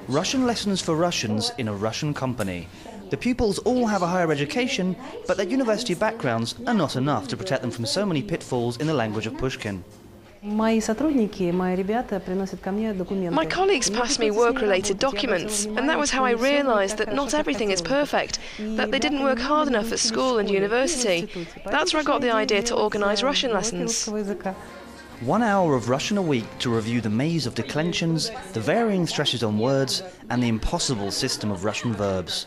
Russian lessons for Russians in a Russian company. The pupils all have a higher education, but their university backgrounds are not enough to protect them from so many pitfalls in the language of Pushkin. My colleagues passed me work-related documents, and that was how I realised that not everything is perfect, that they didn't work hard enough at school and university. That's where I got the idea to organise Russian lessons. 1 hour of Russian a week to review the maze of declensions, the varying stresses on words, and the impossible system of Russian verbs.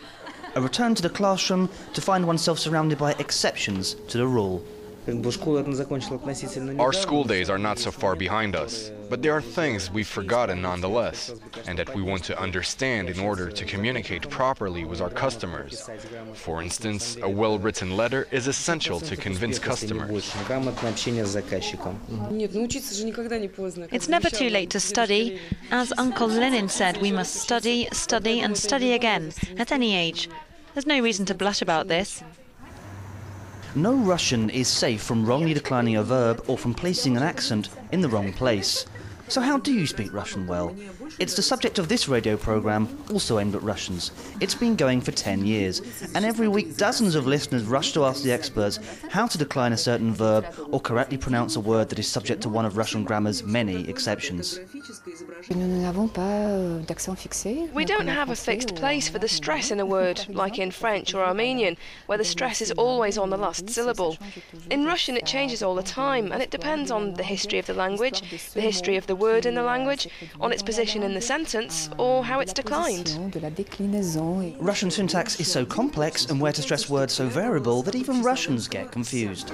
A return to the classroom to find oneself surrounded by exceptions to the rule. Our school days are not so far behind us, but there are things we've forgotten nonetheless, and that we want to understand in order to communicate properly with our customers. For instance, a well-written letter is essential to convince customers. It's never too late to study. As Uncle Lenin said, we must study, study and study again, at any age. There's no reason to blush about this. No Russian is safe from wrongly declining a verb or from placing an accent in the wrong place. So how do you speak Russian well? It's the subject of this radio programme, also aimed at Russians. It's been going for 10 years, and every week dozens of listeners rush to ask the experts how to decline a certain verb or correctly pronounce a word that is subject to one of Russian grammar's many exceptions. We don't have a fixed place for the stress in a word, like in French or Armenian, where the stress is always on the last syllable. In Russian it changes all the time, and it depends on the history of the language, the history of the word in the language, on its position in the sentence, or how it's declined. Russian syntax is so complex and where to stress words so variable that even Russians get confused.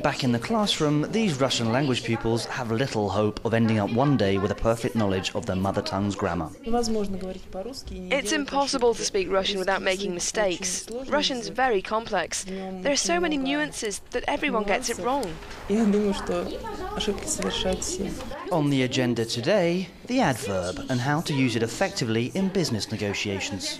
Back in the classroom, these Russian language pupils have little hope of ending up one day with a perfect knowledge of their mother tongue's grammar. It's impossible to speak Russian without making mistakes. Russian's very complex. There are so many nuances that everyone gets it wrong. On the agenda today, the adverb and how to use it effectively in business negotiations.